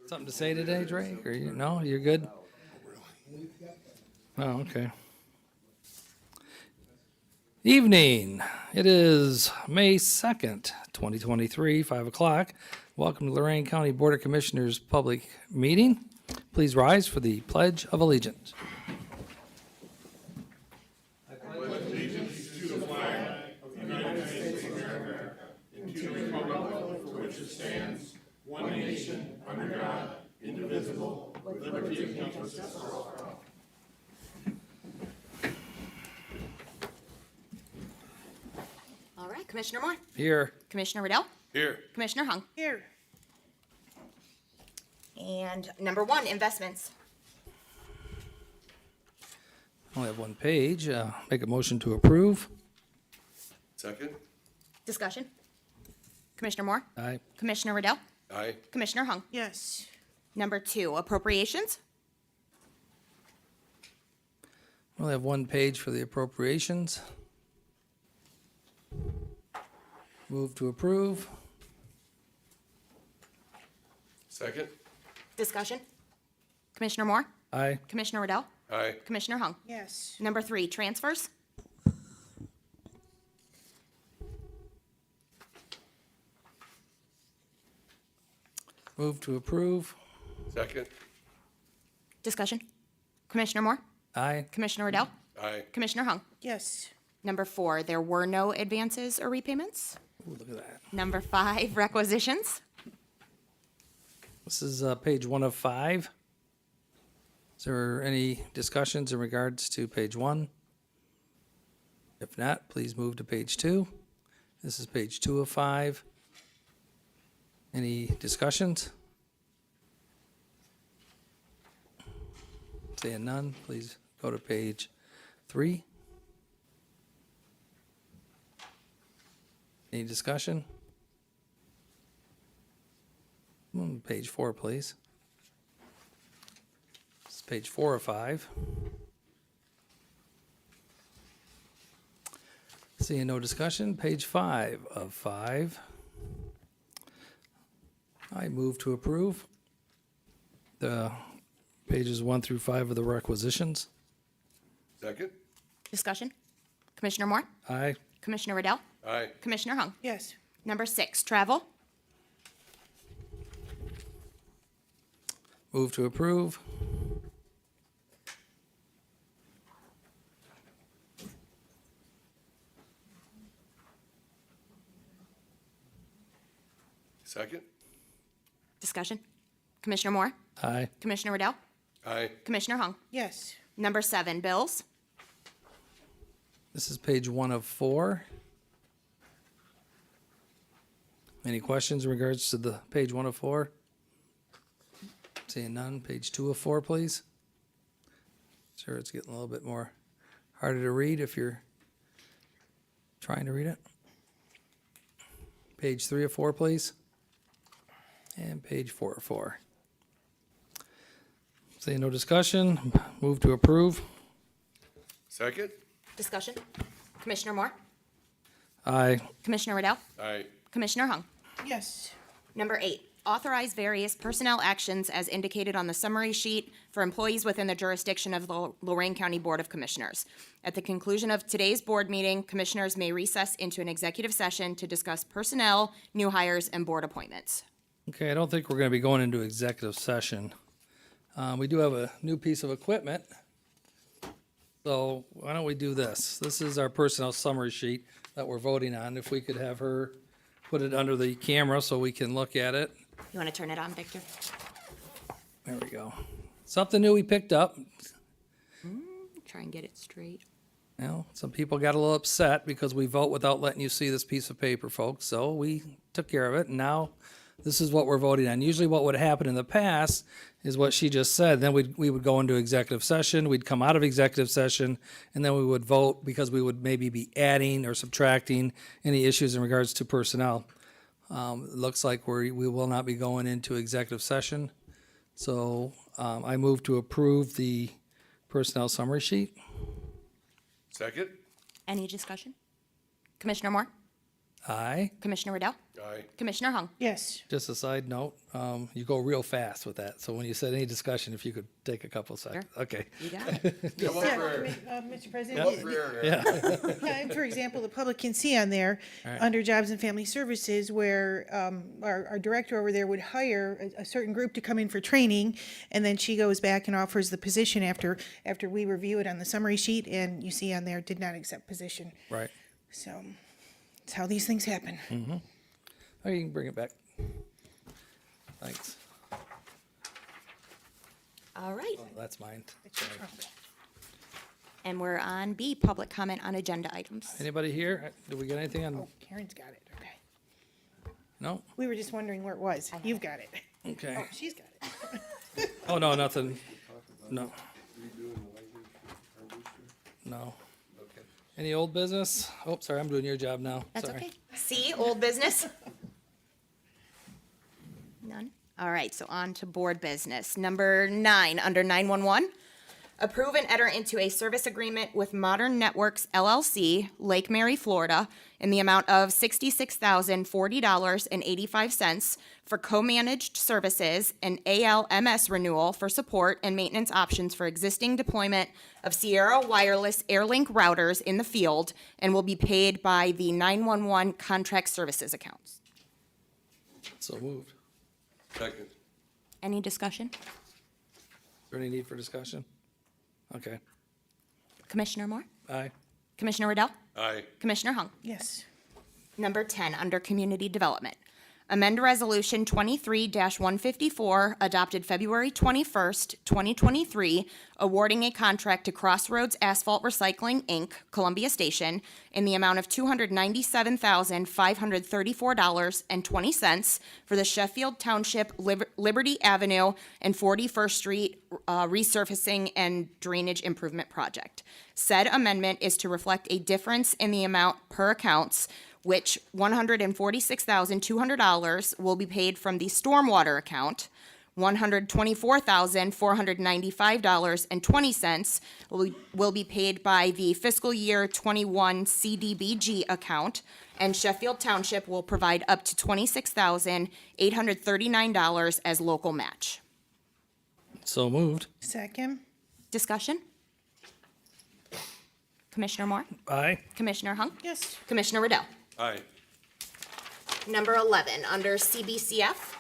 Something to say today, Drake? Or no, you're good? Oh, okay. Evening. It is May 2nd, 2023, 5 o'clock. Welcome to Lorain County Board of Commissioners public meeting. Please rise for the Pledge of Allegiance. All right, Commissioner Moore. Here. Commissioner Riddell. Here. Commissioner Hung. Here. And number 1, investments. I only have one page. Make a motion to approve. Second. Discussion. Commissioner Moore. Aye. Commissioner Riddell. Aye. Commissioner Hung. Yes. Number 2, appropriations. I only have one page for the appropriations. Move to approve. Second. Discussion. Commissioner Moore. Aye. Commissioner Riddell. Aye. Commissioner Hung. Yes. Number 3, transfers. Move to approve. Second. Discussion. Commissioner Moore. Aye. Commissioner Riddell. Aye. Commissioner Hung. Yes. Number 4, there were no advances or repayments. Ooh, look at that. Number 5, requisitions. This is page 1 of 5. Is there any discussions in regards to page 1? If not, please move to page 2. This is page 2 of 5. Any discussions? Seeing none, please go to page 3. Any discussion? Page 4, please. This is page 4 of 5. Seeing no discussion, page 5 of 5. I move to approve the pages 1 through 5 of the requisitions. Second. Discussion. Commissioner Moore. Aye. Commissioner Riddell. Aye. Commissioner Hung. Yes. Number 6, travel. Move to approve. Second. Discussion. Commissioner Moore. Aye. Commissioner Riddell. Aye. Commissioner Hung. Yes. Number 7, bills. This is page 1 of 4. Any questions in regards to the page 1 of 4? Seeing none, page 2 of 4, please. Sure, it's getting a little bit more harder to read if you're trying to read it. Page 3 of 4, please. And page 4 of 4. Seeing no discussion, move to approve. Second. Discussion. Commissioner Moore. Aye. Commissioner Riddell. Aye. Commissioner Hung. Yes. Number 8, authorize various personnel actions as indicated on the summary sheet for employees within the jurisdiction of the Lorain County Board of Commissioners. At the conclusion of today's board meeting, commissioners may recess into an executive session to discuss personnel, new hires, and board appointments. Okay, I don't think we're going to be going into executive session. We do have a new piece of equipment. So why don't we do this? This is our personnel summary sheet that we're voting on. If we could have her put it under the camera so we can look at it. You want to turn it on, Victor? There we go. Something new we picked up. Try and get it straight. Well, some people got a little upset because we vote without letting you see this piece of paper, folks. So we took care of it, and now this is what we're voting on. Usually what would happen in the past is what she just said. Then we would go into executive session, we'd come out of executive session, and then we would vote because we would maybe be adding or subtracting any issues in regards to personnel. It looks like we will not be going into executive session. So I move to approve the personnel summary sheet. Second. Any discussion? Commissioner Moore? Aye. Commissioner Riddell? Aye. Commissioner Hung? Yes. Just a side note, you go real fast with that. So when you said any discussion, if you could take a couple seconds. Okay. You got it. Come up for air. Mr. Come up President, for air. yeah, for example, the public can see on there, under Jobs and Family Services, where our director over there would hire a certain group to come in for training, and then she goes back and offers the position after we review it on the summary sheet, and you see on there, did not accept position. Right. So that's how these things happen. Oh, you can bring it back. Thanks. All right, That's mine. and we're on B, public comment on agenda items. Anybody here? Did we get anything on? Oh, Karen's got it, okay. No? We were just wondering where it was. You've got it. Okay. Oh, she's got it. Oh, no, nothing. No. No. Okay. Any old business? Oh, sorry, I'm doing your job now. That's Sorry. okay. C, old business? None? All right, so on to board business. Number 9, under 911, approve and enter into a service agreement with Modern Networks LLC, Lake Mary, Florida, in the amount of $66,040.85 for co-managed services and ALMS renewal for support and maintenance options for existing deployment of Sierra Wireless Airlink routers in the field and will be paid by the 911 contract services accounts. So moved. Second. Any discussion? Is there any need for discussion? Okay. Commissioner Moore? Aye. Commissioner Riddell? Aye. Commissioner Hung? Yes. Number 10, under Community Development. Amend Resolution 23-154, adopted February 21st, 2023, awarding a contract to Crossroads Asphalt Recycling, Inc., Columbia Station, in the amount of $297,534.20 for the Sheffield Township Liberty Avenue and 41st Street resurfacing and drainage improvement project. Said amendment is to reflect a difference in the amount per accounts, which $146,200 will be paid from the stormwater account, $124,495.20 will be paid by the fiscal year 21 CDBG account, and Sheffield Township will provide up to $26,839 as local match. So moved. Second? Discussion? Commissioner Moore? Aye. Commissioner Hung? Yes. Commissioner Riddell? Aye. Number 11, under CBCF,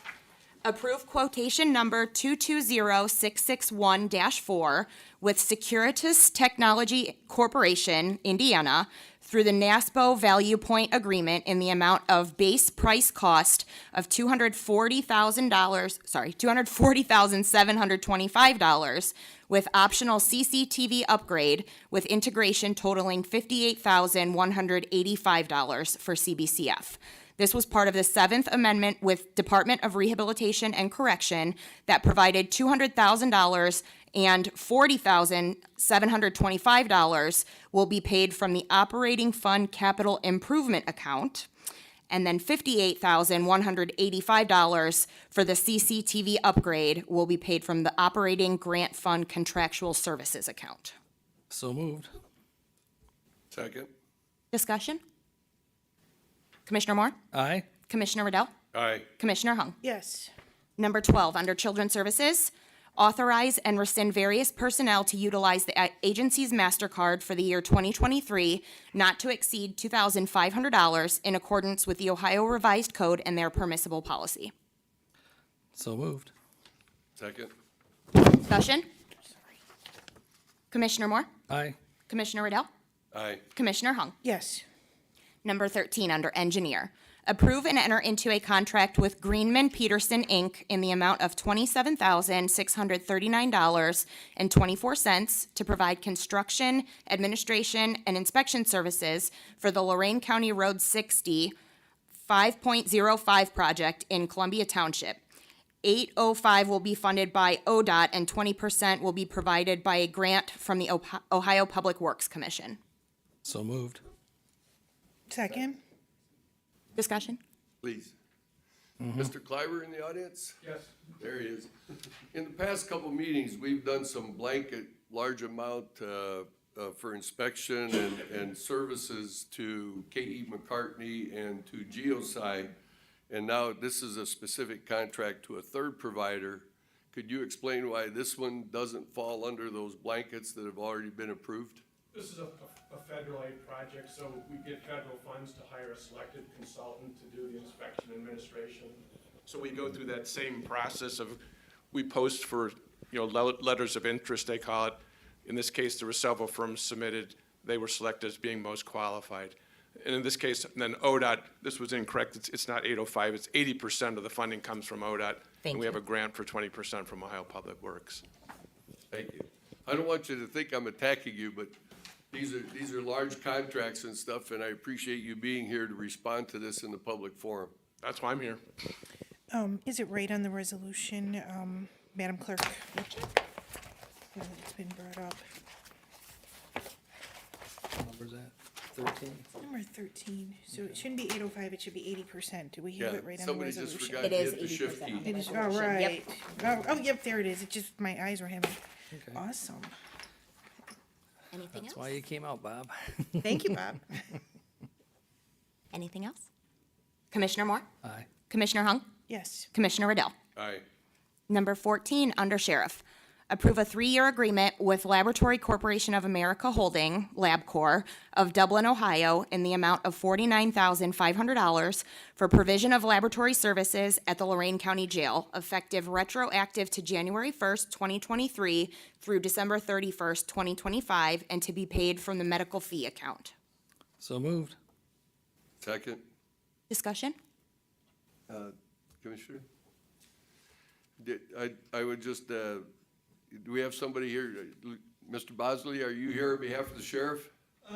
approve quotation number 220661-4 with Securitas Technology Corporation, Indiana, through the NASPO Value Point Agreement in the amount of base price cost of $240,725 with optional CCTV upgrade with integration totaling $58,185 for CBCF. This was part of the 7th Amendment with Department of Rehabilitation and Correction that provided $200,000 and $40,725 will be paid from the Operating Fund Capital Improvement Account, and then $58,185 for the CCTV upgrade will be paid from the Operating Grant Fund Contractual Services Account. So moved. Second. Discussion? Commissioner Moore? Aye. Commissioner Riddell? Aye. Commissioner Hung? Yes. Number 12, under Children's Services, authorize and rescind various personnel to utilize the agency's MasterCard for the year 2023, not to exceed $2,500 in accordance with the Ohio Revised Code and their permissible policy. So moved. Second. Discussion? Commissioner Moore? Aye. Commissioner Riddell? Aye. Commissioner Hung? Yes. Number 13, under Engineer. Approve and enter into a contract with Greenman Peterson, Inc. in the amount of $27,639.24 to provide construction, administration, and inspection services for the Lorain County Road 60 5.05 project in Columbia Township. 805 will be funded by ODOT, and 20% will be provided by a grant from the Ohio Public Works Commission. So moved. Second? Discussion? Please. Mr. Cliver in the audience? Yes. There he is. In the past couple meetings, we've done some blanket, large amount for inspection and services to K.E. McCartney and to Geosci. And now this is a specific contract to a third provider. Could you explain why this one doesn't fall under those blankets that have already been approved? This is a federal aid project, so we get federal funds to hire a selected consultant to do the inspection administration. So we go through that same process of, we post for, letters of interest, they call it. In this case, there were several firms submitted. They were selected as being most qualified. And in this case, then ODOT, this was incorrect, it's not 805, it's 80% of the funding comes from ODOT. Thank And we have you. a grant for 20% from Ohio Public Works. Thank you. I don't want you to think I'm attacking you, but these are large contracts and stuff, and I appreciate you being here to respond to this in the public forum. That's why I'm here. Is it right on the resolution, Madam Clerk? It's been brought up. What number's that? 13? Number 13, so it shouldn't be 805, it should be 80%. Do we have Yeah, it right on the somebody just resolution? forgot It to is hit the shift 80% key. on the It is, oh, resolution. Yep. right. Oh, yep, there it is. It just, my eyes were having, Okay. awesome. Anything That's else? why you came out, Bob. Thank you, Bob. Anything else? Commissioner Moore? Aye. Commissioner Hung? Yes, Commissioner Riddell? Aye. Number 14, Under Sheriff. Approve a 3-year agreement with Laboratory Corporation of America Holding, LabCorp, of Dublin, Ohio, in the amount of $49,500 for provision of laboratory services at the Lorain County Jail, effective retroactive to January 1st, 2023 through December 31st, 2025, and to be paid from the medical fee account. So moved. Second, Discussion? Commissioner? I would just, do we have somebody here? Mr. Bosley, are you here on behalf of the sheriff? I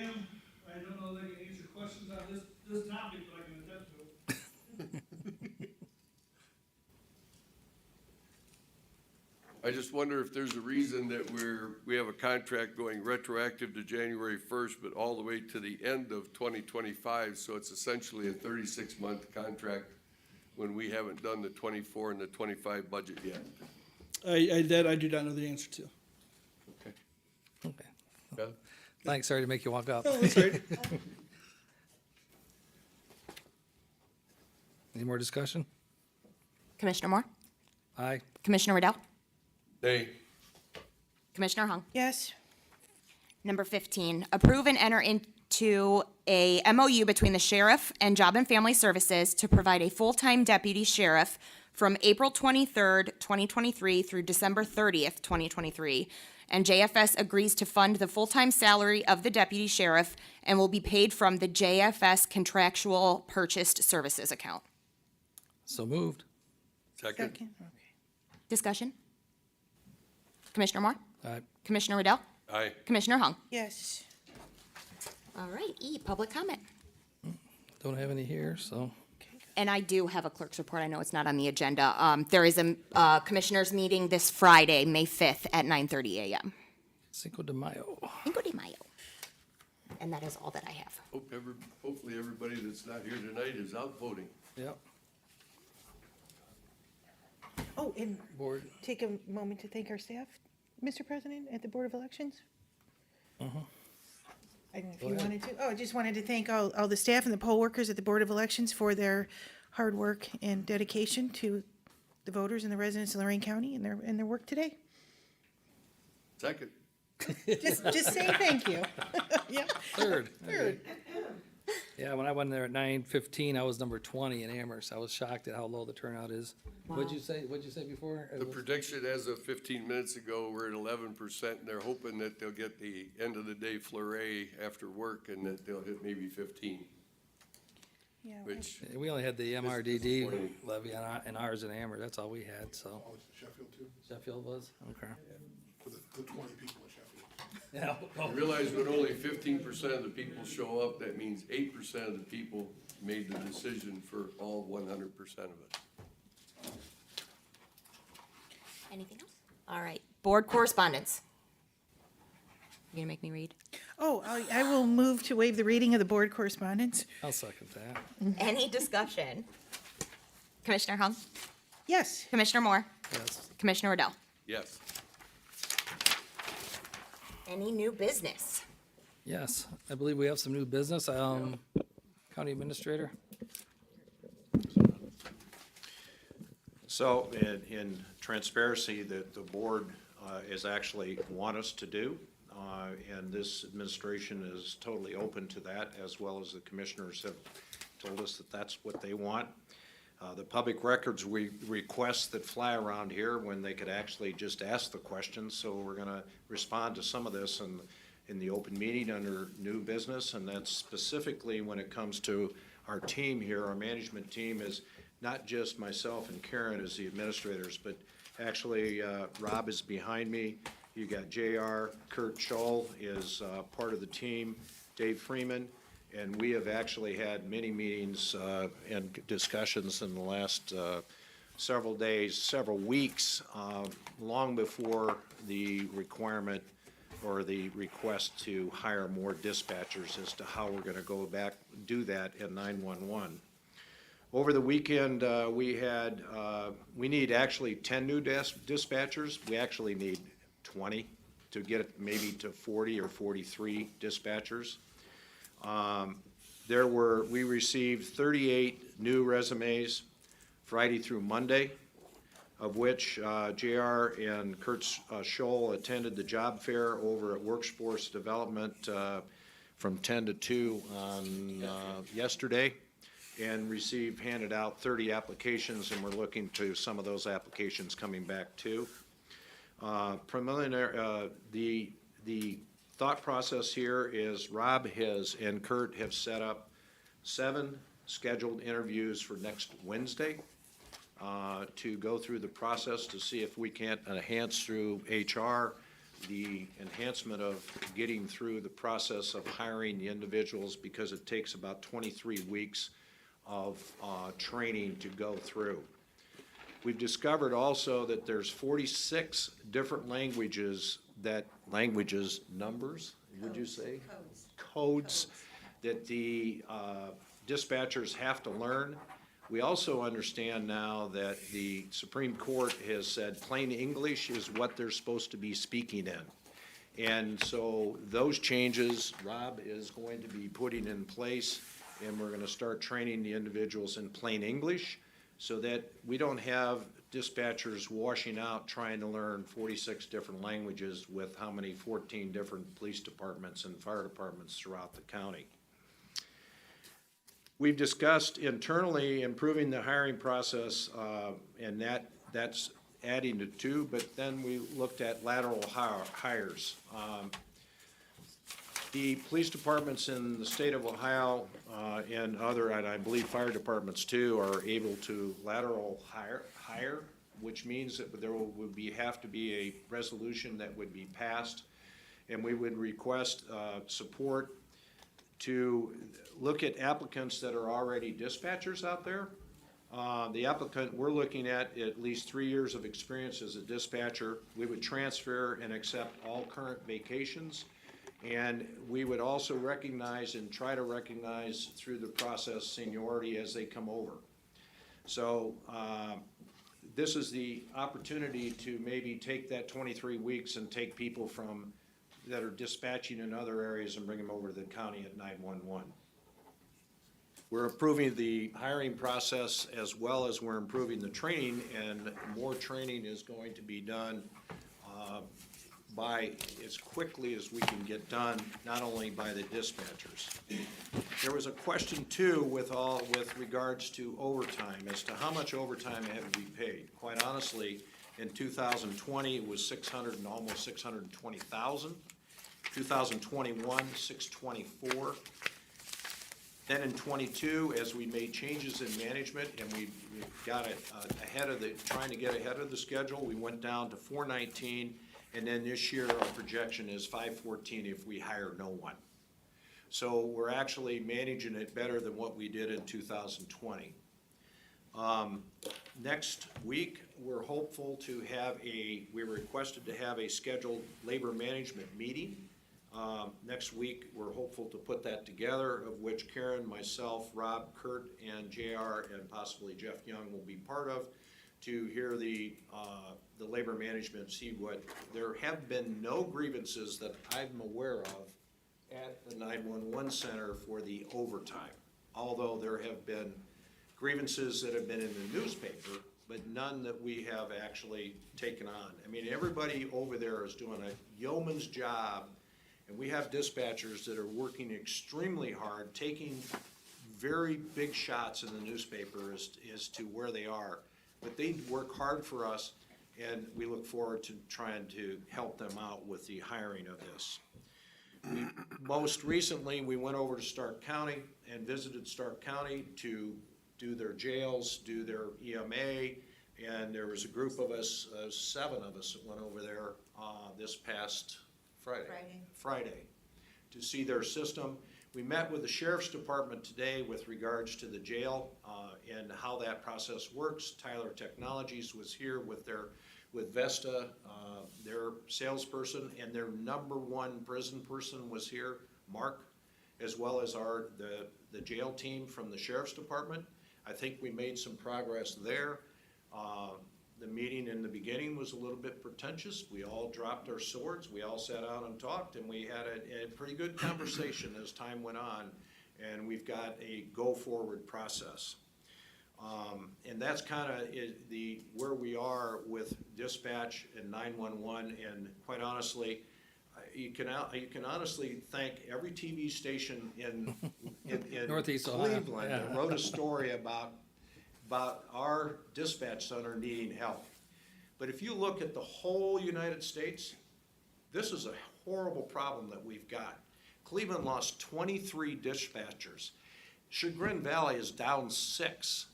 am. I don't know that I can answer questions on this topic, but I can attempt to. I just wonder if there's a reason that we have a contract going retroactive to January 1st, but all the way to the end of 2025, so it's essentially a 36-month contract when we haven't done the 24 and the 25 budget yet. That I do not know the answer to. Okay. Okay. Yeah. Thanks, sorry to make you walk up. Oh, that's right. Any more discussion? Commissioner Moore? Aye. Commissioner Riddell? Nay. Commissioner Hung? yes, Number 15, approve and enter into a MOU between the sheriff and Job and Family Services to provide a full-time deputy sheriff from April 23rd, 2023 through December 30th, 2023. And JFS agrees to fund the full-time salary of the deputy sheriff and will be paid from the JFS contractual purchased services account. So moved. Second? second, okay. Discussion? Commissioner Moore? Aye. Commissioner Riddell? Aye. Commissioner Hung? Yes, All right, E, public comment. Don't have any here, so And I do have a clerk's report. I know it's not on the agenda. There is a commissioners meeting this Friday, May 5th at 9:30 a.m. Cinco de Mayo. Cinco de Mayo. And that is all that I have. Hopefully everybody that's not here tonight is out voting. Yep. oh, and Board. take a moment to thank our staff, Mr. President, at the Board of Elections. I don't know if you wanted to, I just wanted to thank all the staff and the poll workers at the Board of Elections for their hard work and dedication to the voters and the residents of Lorain County and their work today. Second? Just saying thank you. Yeah. Third. Yeah, when I went there at 9:15, I was number 20 in Amherst. I was shocked at how low the turnout is. What'd you say before? It The was- prediction as of 15 minutes ago, we're at 11%, and they're hoping that they'll get the end of the day flurry after work and that they'll hit maybe 15, Yeah, which, We only had the MRDD disappointing. levy on ours in Amherst. That's all we had, so. Oh, it's Sheffield too, Sheffield was? Okay. for the 20 people in Sheffield. Yeah. you realize when only 15% of the people show up, that means 8% of the people made the decision for all 100% of it. Anything else? All right. Board correspondence. You gonna make me read? Oh, I will move to waive the reading of the board correspondence. I'll second that. Any discussion? Commissioner Hung? Yes, Commissioner Moore? Yes. Commissioner Riddell? Yes. Any new business? Yes, I believe we have some new business. County Administrator? So in transparency, that the board is actually want us to do, and this administration is totally open to that, as well as the commissioners have told us that that's what they want. The public records requests that fly around here when they could actually just ask the questions, so we're gonna respond to some of this in the open meeting under new business, and that's specifically when it comes to our team here. Our management team is not just myself and Karen as the administrators, but actually Rob is behind me. You got JR, Kurt Scholl is part of the team, Dave Freeman, and we have actually had many meetings and discussions in the last several days, several weeks, long before the requirement or the request to hire more dispatchers as to how we're gonna go back, do that in 911. Over the weekend, we need actually 10 new dispatchers. We actually need 20 to get it maybe to 40 or 43 dispatchers. We received 38 new resumes Friday through Monday, of which JR and Kurt Scholl attended the job fair over at Workforce Development from 10 to 2 on yesterday, and handed out 30 applications, and we're looking to some of those applications coming back too. Preliminary, the thought process here is Rob and Kurt have set up 7 scheduled interviews for next Wednesday to go through the process to see if we can't enhance through HR the enhancement of getting through the process of hiring the individuals, because it takes about 23 weeks of training to go through. We've discovered also that there's 46 different numbers, would you say? Codes that the dispatchers have to learn. We also understand now that the Supreme Court has said plain English is what they're supposed to be speaking in. And so those changes, Rob is going to be putting in place, and we're gonna start training the individuals in plain English so that we don't have dispatchers washing out trying to learn 46 different languages with 14 different police departments and fire departments throughout the county. We've discussed internally improving the hiring process, and that's adding to 2, but then we looked at lateral hires. The police departments in the state of Ohio and I believe fire departments too, are able to lateral hire, which means that there would have to be a resolution that would be passed, and we would request support to look at applicants that are already dispatchers out there. The applicant, we're looking at least 3 years of experience as a dispatcher. We would transfer and accept all current vacations, and we would also recognize and try to recognize through the process seniority as they come over. So this is the opportunity to maybe take that 23 weeks and take people that are dispatching in other areas and bring them over to the county at 911. We're improving the hiring process as well as we're improving the training, and more training is going to be done by as quickly as we can get done, not only by the dispatchers. There was a question too with regards to overtime, as to how much overtime had to be paid. Quite honestly, in 2020, it was almost 620,000. 2021, 624. Then in 22, as we made changes in management and we got trying to get ahead of the schedule, we went down to 419, and then this year our projection is 514 if we hire no one. So we're actually managing it better than what we did in 2020. Next week, we're hopeful to we were requested to have a scheduled labor management meeting. Next week, we're hopeful to put that together, of which Karen, myself, Rob, Kurt, and JR, and possibly Jeff Young will be part of, to hear the labor management, see what, there have been no grievances that I'm aware of at the 911 center for the overtime, although there have been grievances that have been in the newspaper, but none that we have actually taken on. I mean, everybody over there is doing a yeoman's job, and we have dispatchers that are working extremely hard, taking very big shots in the newspaper as to where they are. But they work hard for us, and we look forward to trying to help them out with the hiring of this. Most recently, we went over to Stark County and visited Stark County to do their jails, do their EMA, and there was a group of us, 7 of us that went over there this past Friday, to see their system. We met with the Sheriff's Department today with regards to the jail and how that process works. Tyler Technologies was here with Vesta, their salesperson, and their #1 prison person was here, Mark, as well as the jail team from the Sheriff's Department. I think we made some progress there. The meeting in the beginning was a little bit pretentious. We all dropped our swords, we all sat down and talked, and we had a pretty good conversation as time went on, and we've got a go-forward process. And that's kind of where we are with dispatch and 911, and quite honestly, you can honestly thank every TV station in Northeast Ohio, Cleveland that wrote a story about our dispatch center needing help. But if you look at the whole United States, this is a horrible problem that we've got. Cleveland lost 23 dispatchers. Chagrin Valley is down 6.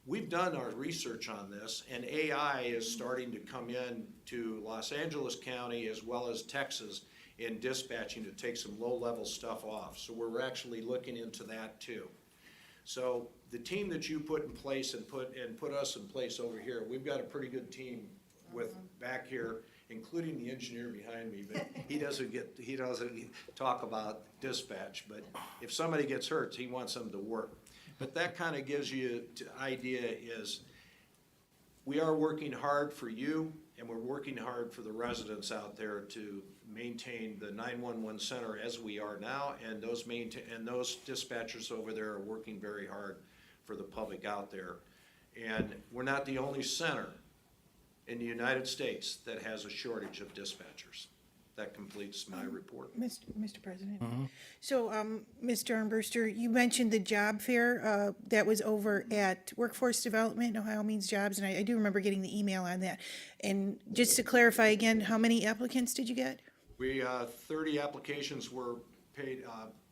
We've done our research on this, and AI is starting to come in to Los Angeles County as well as Texas in dispatching to take some low-level stuff off. So we're actually looking into that too. So the team that you put in place and put us in place over here, we've got a pretty good team with back here, including the engineer behind me, but he doesn't talk about dispatch. But if somebody gets hurt, he wants them to work. But that kind of gives you an idea is we are working hard for you, and we're working hard for the residents out there to maintain the 911 center as we are now, and those dispatchers over there are working very hard for the public out there. And we're not the only center in the United States that has a shortage of dispatchers. That completes my report. Mr. President. So, Mr. Armbruster, you mentioned the job fair that was over at Workforce Development, Ohio Means Jobs, and I do remember getting the email on that. And just to clarify again, how many applicants did you get? 30 applications were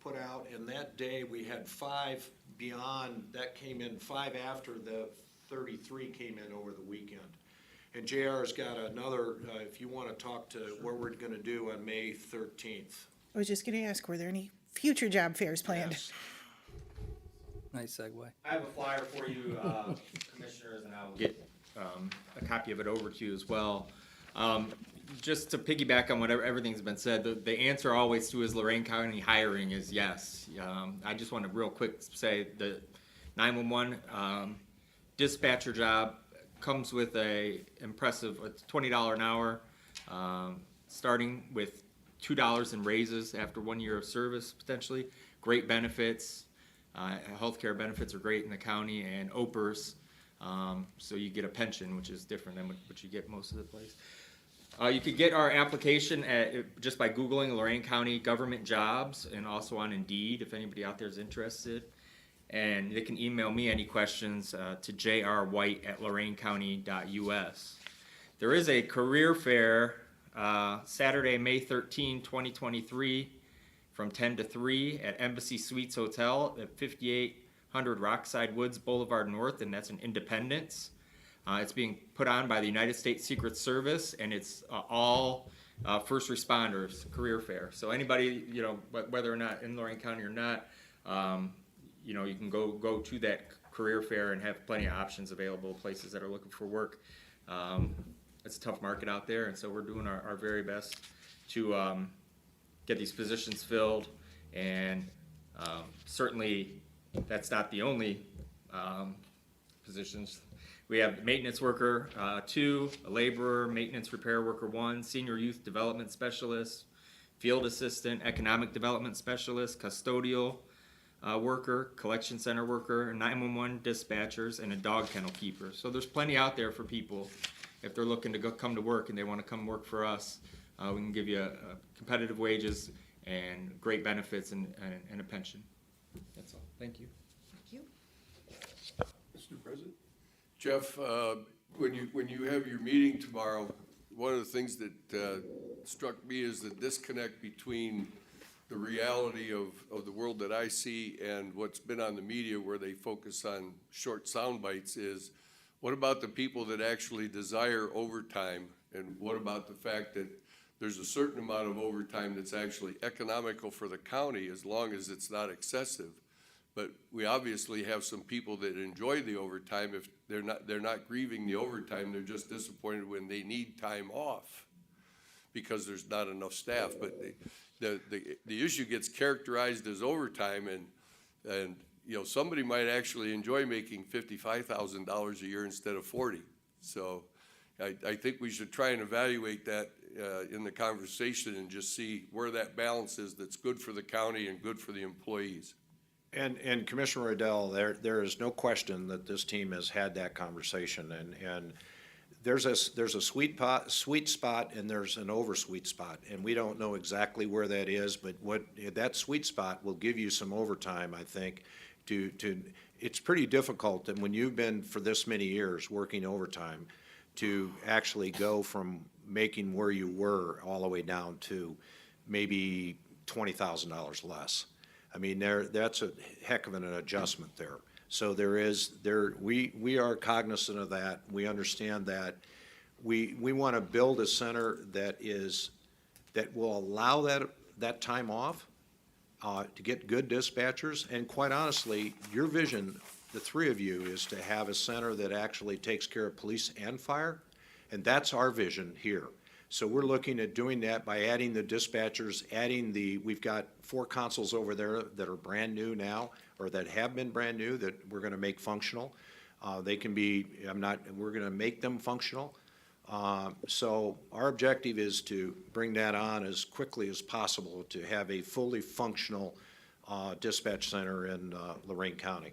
put out, and that day we had 5 beyond, that came in 5 after the 33 came in over the weekend. And JR's got another, if you want to talk to what we're going to do on May 13th. I was just going to ask, were there any future job fairs planned? Yes. Nice segue. I have a flyer for you, commissioners, and I'll get a copy of it over to you as well. Just to piggyback on whatever everything's been said, the answer always to is Lorain County hiring is yes. I just want to real quick say the 911 dispatcher job comes with a impressive $20 an hour, starting with $2 in raises after 1 year of service potentially. Great benefits, healthcare benefits are great in the county, and OPERS, so you get a pension, which is different than what you get most of the place. You could get our application just by Googling Lorain County government jobs, and also on Indeed if anybody out there is interested. And they can email me any questions to jrwhite@loraincounty.us. There is a career fair Saturday, May 13, 2023 from 10 to 3 at Embassy Suites Hotel at 5800 Rockside Woods Boulevard North, and that's in Independence. It's being put on by the United States Secret Service, and it's all first responders career fair. So anybody, whether or not in Lorain County or not, you can go to that career fair and have plenty of options available, places that are looking for work. It's a tough market out there, and so we're doing our very best to get these positions filled, and certainly that's not the only positions. We have maintenance worker 2, a laborer, maintenance repair worker 1, senior youth development specialist, field assistant, economic development specialist, custodial worker, collection center worker, 911 dispatchers, and a dog kennel keeper. So there's plenty out there for people if they're looking to come to work and they want to come work for us. We can give you competitive wages and great benefits and a pension. That's all. Thank you. Mr. President? Jeff, when you have your meeting tomorrow, one of the things that struck me is the disconnect between the reality of the world that I see and what's been on the media where they focus on short sound bites is, what about the people that actually desire overtime? And what about the fact that there's a certain amount of overtime that's actually economical for the county as long as it's not excessive? But we obviously have some people that enjoy the overtime. If they're not grieving the overtime, they're just disappointed when they need time off because there's not enough staff. But the issue gets characterized as overtime, and you know, somebody might actually enjoy making $55,000 a year instead of 40. So I think we should try and evaluate that in the conversation and just see where that balance is that's good for the county and good for the employees. And Commissioner Riddell, there is no question that this team has had that conversation, and there's a sweet spot and there's an oversweet spot, and we don't know exactly where that is, but what that sweet spot will give you some overtime, I think. It's pretty difficult, and when you've been for this many years working overtime, to actually go from making where you were all the way down to maybe $20,000 less. I mean, that's a heck of an adjustment there. So we are cognizant of that. We understand that. We want to build a center that will allow that time off to get good dispatchers. And quite honestly, your vision, the three of you, is to have a center that actually takes care of police and fire. And that's our vision here. So we're looking at doing that by adding the dispatchers, we've got 4 consoles over there that are brand new now, or that have been brand new, that we're gonna make functional. They can be, we're gonna make them functional. So our objective is to bring that on as quickly as possible to have a fully functional dispatch center in Lorain County.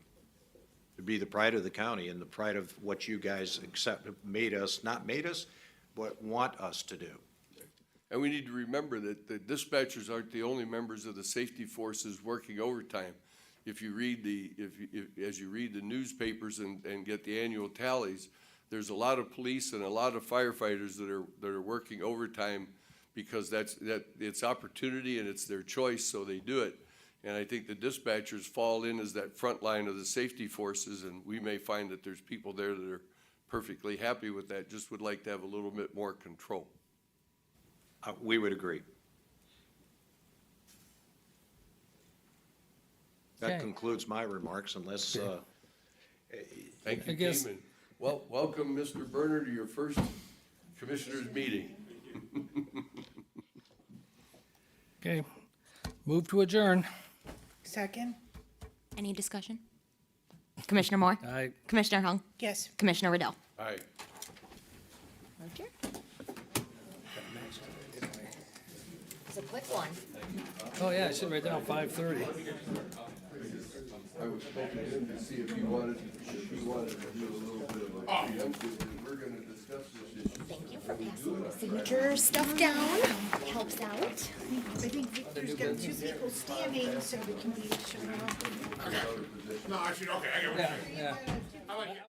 To be the pride of the county and the pride of what you guys not made us, but want us to do. And we need to remember that the dispatchers aren't the only members of the safety forces working overtime. If you read as you read the newspapers and get the annual tallies, there's a lot of police and a lot of firefighters that are working overtime because it's opportunity and it's their choice, so they do it. And I think the dispatchers fall in as that front line of the safety forces, and we may find that there's people there that are perfectly happy with that, just would like to have a little bit more control. We would agree. That Okay. concludes my remarks, unless, Thank you, I guess- Kim, and welcome, Mr. Berner, to your first commissioners meeting. Okay, move to adjourn. Second? Any discussion? Commissioner Moore? Aye. Commissioner Hung? Yes. Commissioner Riddell? All right. Roger. It's a quick one. Oh, yeah, I should write down 5:30. I was hoping him to see if he wanted to do a little bit of a preemptive, and we're gonna discuss this issue. Thank you for passing the signature stuff down. Helps out. I think Victor's got 2 people standing, so we can be showing off. No, I should, okay, I get what you're saying. Yeah. I like it.